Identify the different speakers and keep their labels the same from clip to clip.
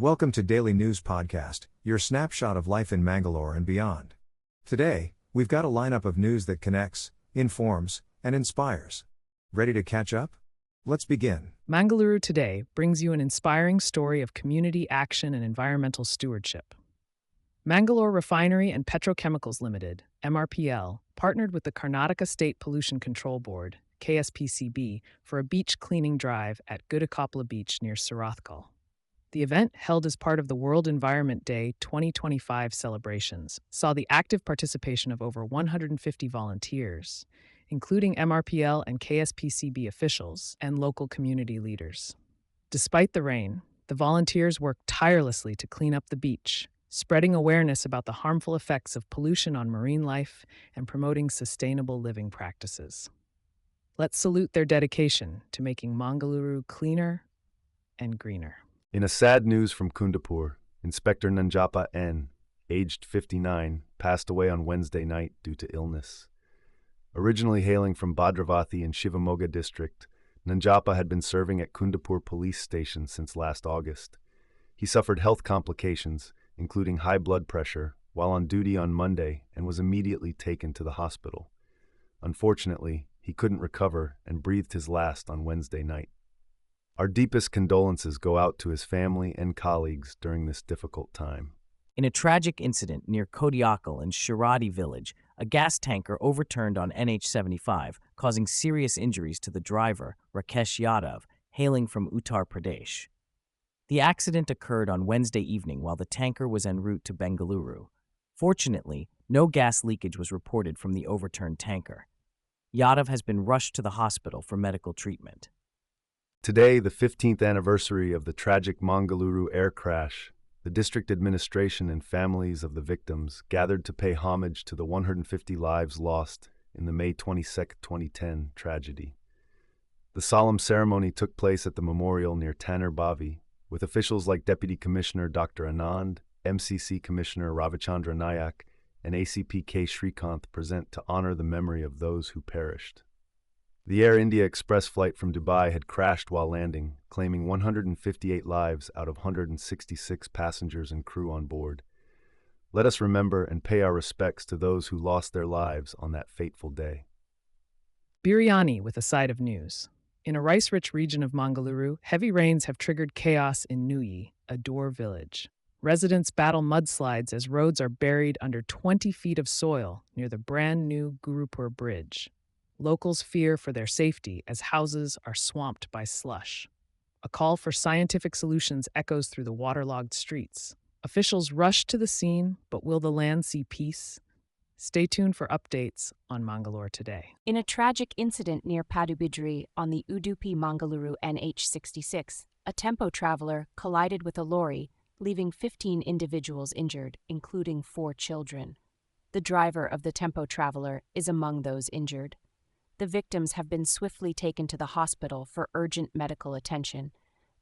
Speaker 1: Welcome to Daily News Podcast, your snapshot of life in Mangalore and beyond. Today, we've got a lineup of news that connects, informs, and inspires. Ready to catch up? Let's begin.
Speaker 2: Mangaluru Today brings you an inspiring story of community action and environmental stewardship. Mangalore Refinery and Petrochemicals Limited, MRPL, partnered with the Karnataka State Pollution Control Board, KSPCB, for a beach cleaning drive at Kundapur Beach near Surathkal. The event, held as part of the World Environment Day 2025 celebrations, saw the active participation of over 150 volunteers, including MRPL and KSPCB officials and local community leaders. Despite the rain, the volunteers worked tirelessly to clean up the beach, spreading awareness about the harmful effects of pollution on marine life and promoting sustainable living practices. Let's salute their dedication to making Mangaluru cleaner and greener.
Speaker 3: In a sad news from Kundapur, Inspector Nanjappa N., aged 59, passed away on Wednesday night due to illness. Originally hailing from Bhadravathi in Shivamogga district, Nanjappa had been serving at Kundapur police station since last August. He suffered health complications, including high blood pressure, while on duty on Monday and was immediately taken to the hospital. Unfortunately, he couldn't recover and breathed his last on Wednesday night. Our deepest condolences go out to his family and colleagues during this difficult time.
Speaker 4: In a tragic incident near Kodiakal in Shirady village, a gas tanker overturned on NH75, causing serious injuries to the driver, Rakesh Yadav, hailing from Uttar Pradesh. The accident occurred on Wednesday evening while the tanker was en route to Bengaluru. Fortunately, no gas leakage was reported from the overturned tanker. Yadav has been rushed to the hospital for medical treatment.
Speaker 3: Today, the 15th anniversary of the tragic Mangaluru Air Crash, the district administration and families of the victims gathered to pay homage to the 150 lives lost in the May 22, 2010 tragedy. The solemn ceremony took place at the memorial near Tanner Bavi, with officials like Deputy Commissioner Dr. Anand, MCC Commissioner Ravichandra Nayak, and ACP K. Srikanth present to honor the memory of those who perished. The Air India Express flight from Dubai had crashed while landing, claiming 158 lives out of 166 passengers and crew on board. Let us remember and pay our respects to those who lost their lives on that fateful day.
Speaker 2: Biryani with a side of news. In a rice-rich region of Mangaluru, heavy rains have triggered chaos in Nooyi, a Door village. Residents battle mudslides as roads are buried under 20 feet of soil near the brand-new Gurupur Bridge. Locals fear for their safety as houses are swamped by slush. A call for scientific solutions echoes through the waterlogged streets. Officials rush to the scene, but will the land see peace? Stay tuned for updates on Mangalore Today.
Speaker 5: In a tragic incident near Padubidri on the Udupi-Mangaluru NH66, a tempo traveler collided with a lorry, leaving 15 individuals injured, including 4 children. The driver of the tempo traveler is among those injured. The victims have been swiftly taken to the hospital for urgent medical attention.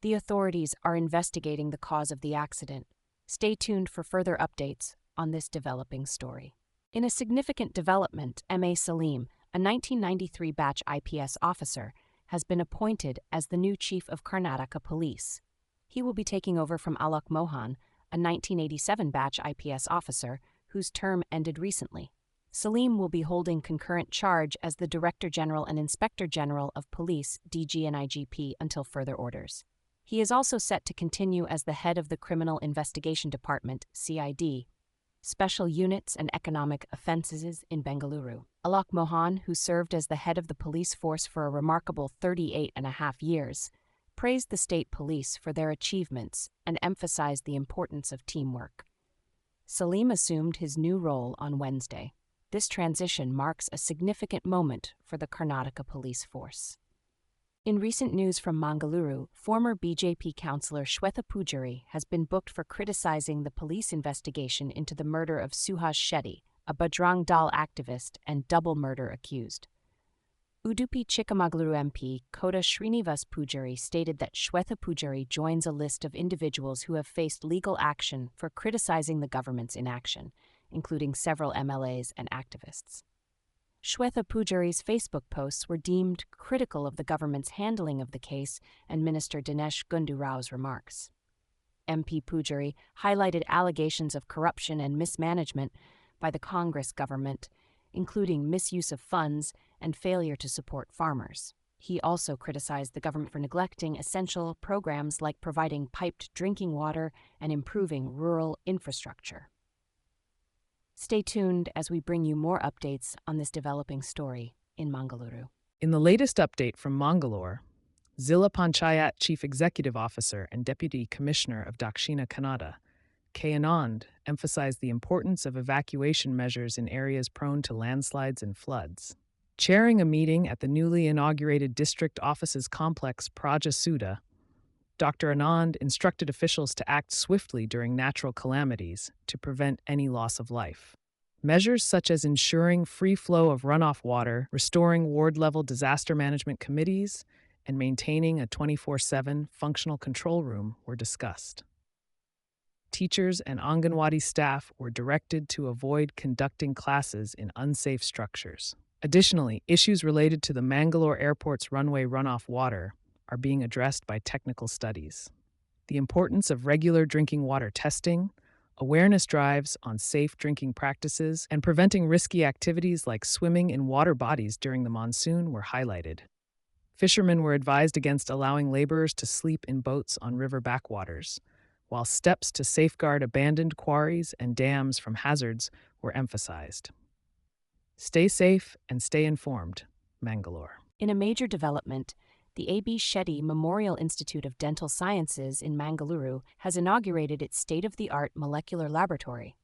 Speaker 5: The authorities are investigating the cause of the accident. Stay tuned for further updates on this developing story. In a significant development, M.A. Saleem, a 1993 batch IPS officer, has been appointed as the new chief of Karnataka Police. He will be taking over from Alok Mohan, a 1987 batch IPS officer whose term ended recently. Saleem will be holding concurrent charge as the Director General and Inspector General of Police, DG and IGP, until further orders. He is also set to continue as the head of the Criminal Investigation Department, CID, Special Units and Economic Offences in Bengaluru. Alok Mohan, who served as the head of the police force for a remarkable 38.5 years, praised the state police for their achievements and emphasized the importance of teamwork. Saleem assumed his new role on Wednesday. This transition marks a significant moment for the Karnataka police force. In recent news from Mangaluru, former BJP councillor Shweta Poojary has been booked for criticizing the police investigation into the murder of Suhas Shetty, a Bajrang Dal activist and double murder accused. Udupi Chikamagaluru MP Kota Srinivas Poojary stated that Shweta Poojary joins a list of individuals who have faced legal action for criticizing the government's inaction, including several MLAs and activists. Shweta Poojary's Facebook posts were deemed critical of the government's handling of the case and Minister Dinesh Gundu Rao's remarks. MP Poojary highlighted allegations of corruption and mismanagement by the Congress government, including misuse of funds and failure to support farmers. He also criticized the government for neglecting essential programs like providing piped drinking water and improving rural infrastructure. Stay tuned as we bring you more updates on this developing story in Mangaluru.
Speaker 2: In the latest update from Mangalore, Zilla Panchayat Chief Executive Officer and Deputy Commissioner of Dakshina Kannada, K. Anand, emphasized the importance of evacuation measures in areas prone to landslides and floods. Chairing a meeting at the newly inaugurated district offices complex Praja Suda, Dr. Anand instructed officials to act swiftly during natural calamities to prevent any loss of life. Measures such as ensuring free flow of runoff water, restoring ward-level disaster management committees, and maintaining a 24/7 functional control room were discussed. Teachers and Anganwadi staff were directed to avoid conducting classes in unsafe structures. Additionally, issues related to the Mangalore airport's runway runoff water are being addressed by technical studies. The importance of regular drinking water testing, awareness drives on safe drinking practices, and preventing risky activities like swimming in water bodies during the monsoon were highlighted. Fishermen were advised against allowing laborers to sleep in boats on river backwaters, while steps to safeguard abandoned quarries and dams from hazards were emphasized. Stay safe and stay informed, Mangalore.
Speaker 5: In a major development, the A.B. Shetty Memorial Institute of Dental Sciences in Mangaluru has inaugurated its state-of-the-art molecular laboratory.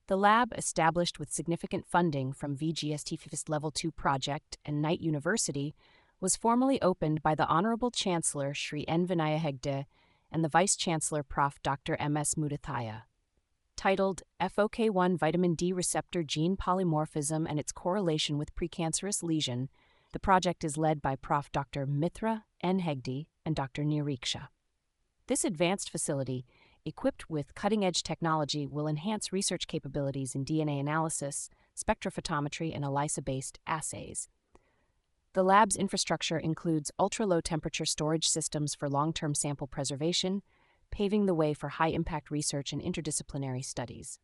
Speaker 5: The lab, established with significant funding from VGST Level 2 project and Knight University, was formally opened by the Honorable Chancellor Shri N. Vinaya Hegde and the Vice-Chancellor Prof. Dr. M.S. Mudathaya. Titled FOK1 Vitamin D Receptor Gene Polymorphism and its Correlation with Precancerous Lesion, the project is led by Prof. Dr. Mithra N. Hegde and Dr. Niriksha. This advanced facility, equipped with cutting-edge technology, will enhance research capabilities in DNA analysis, spectrophotometry, and ELISA-based assays. The lab's infrastructure includes ultra-low temperature storage systems for long-term sample preservation, paving the way for high-impact research and interdisciplinary studies.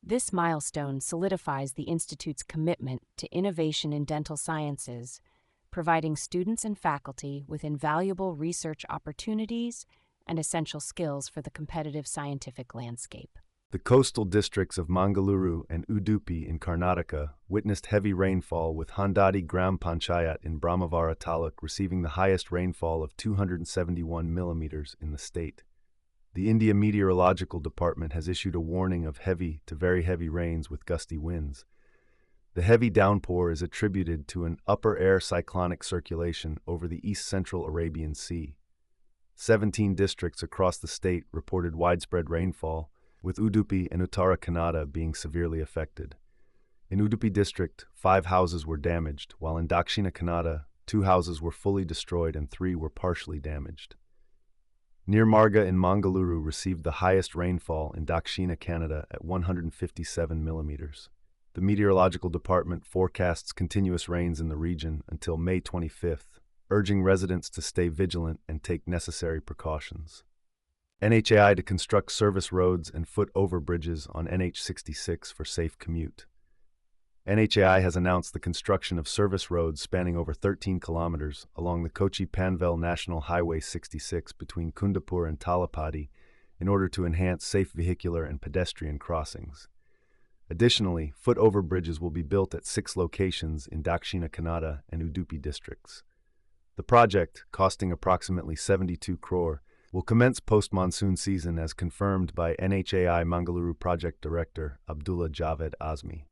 Speaker 5: This milestone solidifies the Institute's commitment to innovation in dental sciences, providing students and faculty with invaluable research opportunities and essential skills for the competitive scientific landscape.
Speaker 3: The coastal districts of Mangaluru and Udupi in Karnataka witnessed heavy rainfall, with Handadi Gram Panchayat in Brahmavara Taluk receiving the highest rainfall of 271 millimeters in the state. The India Meteorological Department has issued a warning of heavy to very heavy rains with gusty winds. The heavy downpour is attributed to an upper air cyclonic circulation over the east-central Arabian Sea. 17 districts across the state reported widespread rainfall, with Udupi and Uttara Kannada being severely affected. In Udupi district, 5 houses were damaged, while in Dakshina Kannada, 2 houses were fully destroyed and 3 were partially damaged. Near Marga in Mangaluru received the highest rainfall in Dakshina Kannada at 157 millimeters. The Meteorological Department forecasts continuous rains in the region until May 25th, urging residents to stay vigilant and take necessary precautions. NHAI to construct service roads and foot overbridges on NH66 for safe commute. NHAI has announced the construction of service roads spanning over 13 kilometers along the Kochi-Panvel National Highway 66 between Kundapur and Talapadi in order to enhance safe vehicular and pedestrian crossings. Additionally, foot overbridges will be built at 6 locations in Dakshina Kannada and Udupi districts. The project, costing approximately 72 crore, will commence post-monsoon season as confirmed by NHAI Mangaluru Project Director Abdullah Javed Azmi.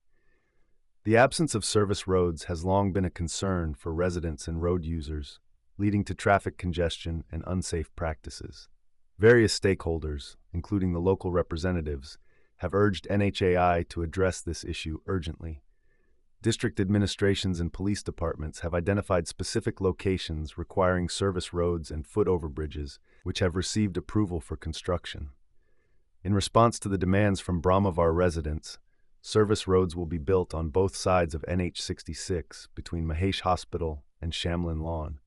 Speaker 3: The absence of service roads has long been a concern for residents and road users, leading to traffic congestion and unsafe practices. Various stakeholders, including the local representatives, have urged NHAI to address this issue urgently. District administrations and police departments have identified specific locations requiring service roads and foot overbridges, which have received approval for construction. In response to the demands from Brahmavar residents, service roads will be built on both sides of NH66 between Mahesh Hospital and Shamlin Lawn.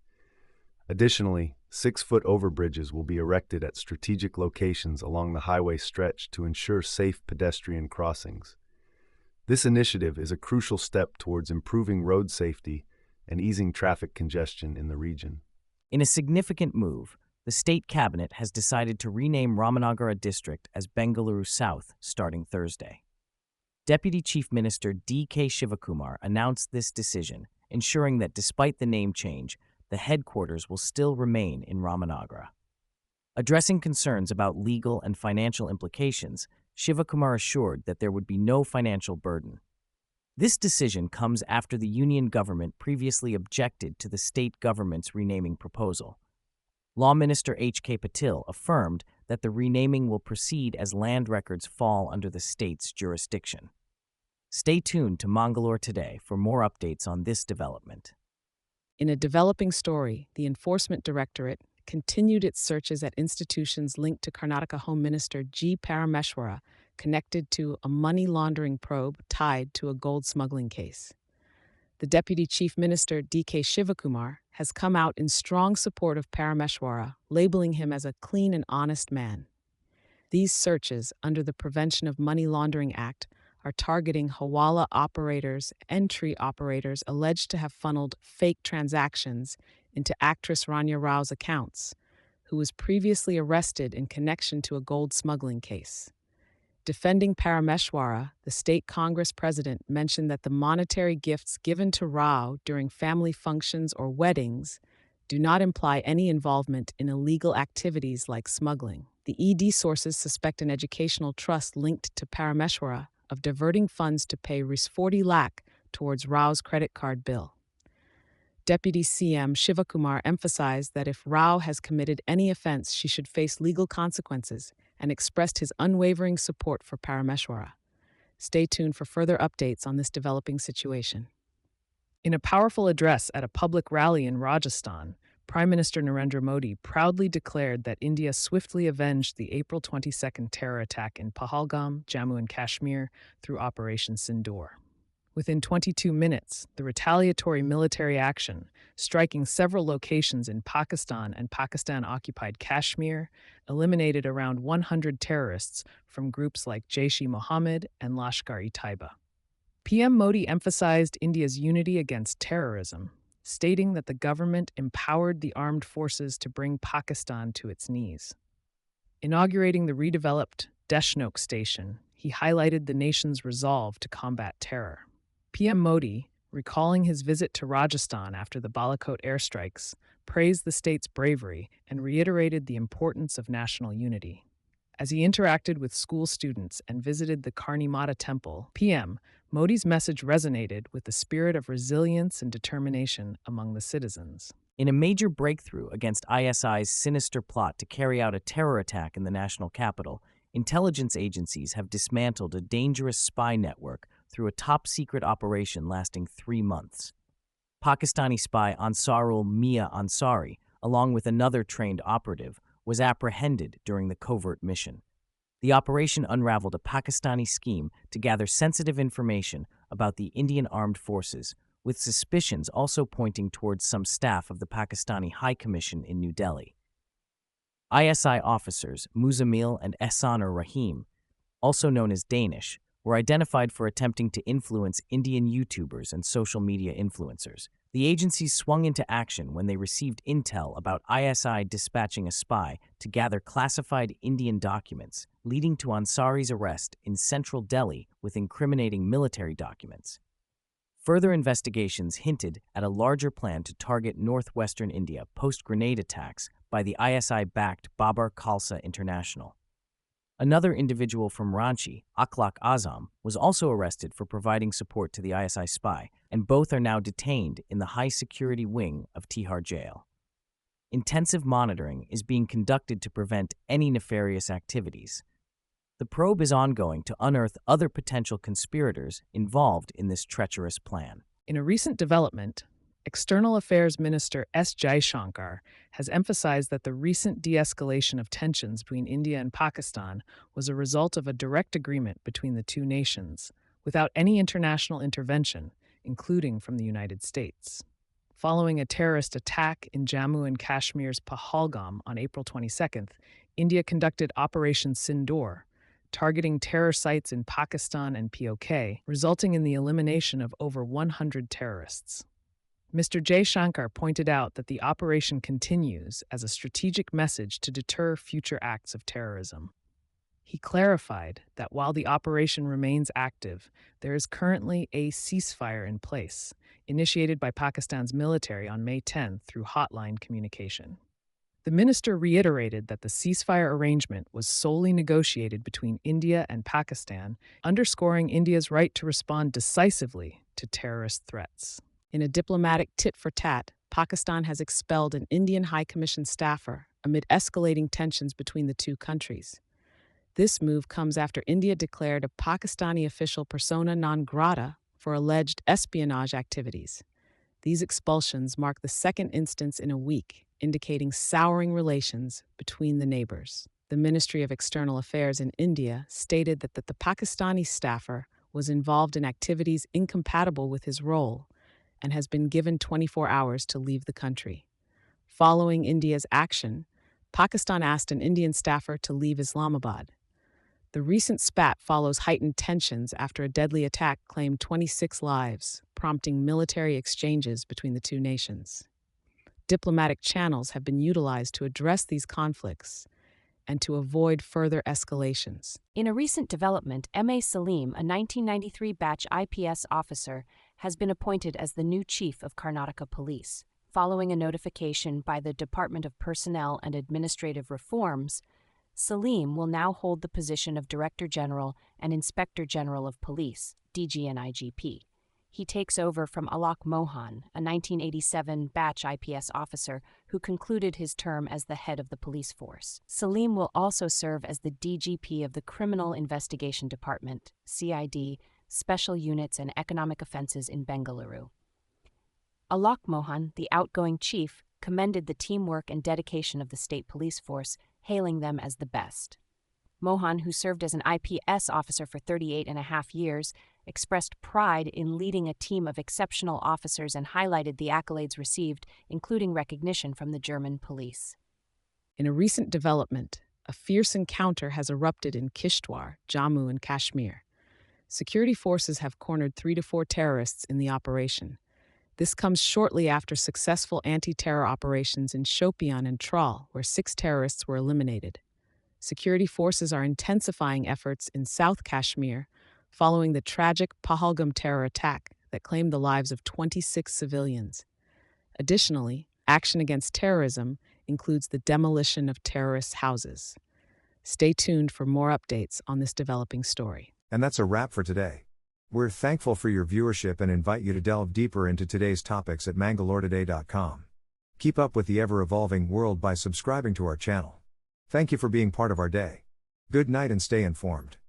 Speaker 3: Additionally, 6-foot overbridges will be erected at strategic locations along the highway stretch to ensure safe pedestrian crossings. This initiative is a crucial step towards improving road safety and easing traffic congestion in the region.
Speaker 4: In a significant move, the state cabinet has decided to rename Ramanagara district as Bengaluru South starting Thursday. Deputy Chief Minister D.K. Shivakumar announced this decision, ensuring that despite the name change, the headquarters will still remain in Ramanagara. Addressing concerns about legal and financial implications, Shivakumar assured that there would be no financial burden. This decision comes after the union government previously objected to the state government's renaming proposal. Law Minister H.K. Patil affirmed that the renaming will proceed as land records fall under the state's jurisdiction. Stay tuned to Mangalore Today for more updates on this development.
Speaker 2: In a developing story, the Enforcement Directorate continued its searches at institutions linked to Karnataka Home Minister G. Parameshwara, connected to a money laundering probe tied to a gold smuggling case. The Deputy Chief Minister D.K. Shivakumar has come out in strong support of Parameshwara, labeling him as a clean and honest man. These searches, under the Prevention of Money Laundering Act, are targeting Hawala operators, entry operators alleged to have funneled fake transactions into actress Rania Rao's accounts, who was previously arrested in connection to a gold smuggling case. Defending Parameshwara, the state Congress president mentioned that the monetary gifts given to Rao during family functions or weddings do not imply any involvement in illegal activities like smuggling. The ED sources suspect an educational trust linked to Parameshwara of diverting funds to pay Rs 40 lakh towards Rao's credit card bill. Deputy CM Shivakumar emphasized that if Rao has committed any offense, she should face legal consequences, and expressed his unwavering support for Parameshwara. Stay tuned for further updates on this developing situation. In a powerful address at a public rally in Rajasthan, Prime Minister Narendra Modi proudly declared that India swiftly avenged the April 22 terror attack in Pahalgam, Jammu and Kashmir, through Operation Sindoor. Within 22 minutes, the retaliatory military action, striking several locations in Pakistan and Pakistan-occupied Kashmir, eliminated around 100 terrorists from groups like Jaish-e-Mohammed and Lashkar-e-Taiba. PM Modi emphasized India's unity against terrorism, stating that the government empowered the armed forces to bring Pakistan to its knees. Inaugurating the redeveloped Deshnok station, he highlighted the nation's resolve to combat terror. PM Modi, recalling his visit to Rajasthan after the Balakot airstrikes, praised the state's bravery and reiterated the importance of national unity. As he interacted with school students and visited the Karni Mata temple, PM Modi's message resonated with the spirit of resilience and determination among the citizens.
Speaker 4: In a major breakthrough against ISI's sinister plot to carry out a terror attack in the national capital, intelligence agencies have dismantled a dangerous spy network through a top-secret operation lasting 3 months. Pakistani spy Ansarul Mia Ansari, along with another trained operative, was apprehended during the covert mission. The operation unraveled a Pakistani scheme to gather sensitive information about the Indian armed forces, with suspicions also pointing towards some staff of the Pakistani High Commission in New Delhi. ISI officers Muzammil and Ehsanur Rahim, also known as Danish, were identified for attempting to influence Indian YouTubers and social media influencers. The agencies swung into action when they received intel about ISI dispatching a spy to gather classified Indian documents, leading to Ansari's arrest in central Delhi with incriminating military documents. Further investigations hinted at a larger plan to target northwestern India post-grenade attacks by the ISI-backed Babar Khalsa International. Another individual from Ranchi, Akhlaq Azam, was also arrested for providing support to the ISI spy, and both are now detained in the high-security wing of Tihar jail. Intensive monitoring is being conducted to prevent any nefarious activities. The probe is ongoing to unearth other potential conspirators involved in this treacherous plan.
Speaker 2: In a recent development, External Affairs Minister S. Jaishankar has emphasized that the recent de-escalation of tensions between India and Pakistan was a result of a direct agreement between the two nations, without any international intervention, including from the United States. Following a terrorist attack in Jammu and Kashmir's Pahalgam on April 22nd, India conducted Operation Sindoor, targeting terror sites in Pakistan and POK, resulting in the elimination of over 100 terrorists. Mr. Jaishankar pointed out that the operation continues as a strategic message to deter future acts of terrorism. He clarified that while the operation remains active, there is currently a ceasefire in place, initiated by Pakistan's military on May 10 through hotline communication. The minister reiterated that the ceasefire arrangement was solely negotiated between India and Pakistan, underscoring India's right to respond decisively to terrorist threats. In a diplomatic tit-for-tat, Pakistan has expelled an Indian High Commission staffer amid escalating tensions between the two countries. This move comes after India declared a Pakistani official persona non grata for alleged espionage activities. These expulsions mark the second instance in a week, indicating souring relations between the neighbors. The Ministry of External Affairs in India stated that the Pakistani staffer was involved in activities incompatible with his role and has been given 24 hours to leave the country. Following India's action, Pakistan asked an Indian staffer to leave Islamabad. The recent spat follows heightened tensions after a deadly attack claimed 26 lives, prompting military exchanges between the two nations. Diplomatic channels have been utilized to address these conflicts and to avoid further escalations.
Speaker 5: In a recent development, M.A. Saleem, a 1993 batch IPS officer, has been appointed as the new chief of Karnataka Police. Following a notification by the Department of Personnel and Administrative Reforms, Saleem will now hold the position of Director General and Inspector General of Police, DGNIGP. He takes over from Alok Mohan, a 1987 batch IPS officer who concluded his term as the head of the police force. Saleem will also serve as the DGP of the Criminal Investigation Department, CID, Special Units and Economic Offenses in Bengaluru. Alok Mohan, the outgoing chief, commended the teamwork and dedication of the state police force, hailing them as the best. Mohan, who served as an IPS officer for 38.5 years, expressed pride in leading a team of exceptional officers and highlighted the accolades received, including recognition from the German police.
Speaker 2: In a recent development, a fierce encounter has erupted in Kishtwar, Jammu and Kashmir. Security forces have cornered 3 to 4 terrorists in the operation. This comes shortly after successful anti-terror operations in Shopian and Tral, where 6 terrorists were eliminated. Security forces are intensifying efforts in South Kashmir following the tragic Pahalgam terror attack that claimed the lives of 26 civilians. Additionally, action against terrorism includes the demolition of terrorists' houses. Stay tuned for more updates on this developing story.
Speaker 1: And that's a wrap for today. We're thankful for your viewership and invite you to delve deeper into today's topics at mangaloretoday.com. Keep up with the ever-evolving world by subscribing to our channel. Thank you for being part of our day. Good night and stay informed.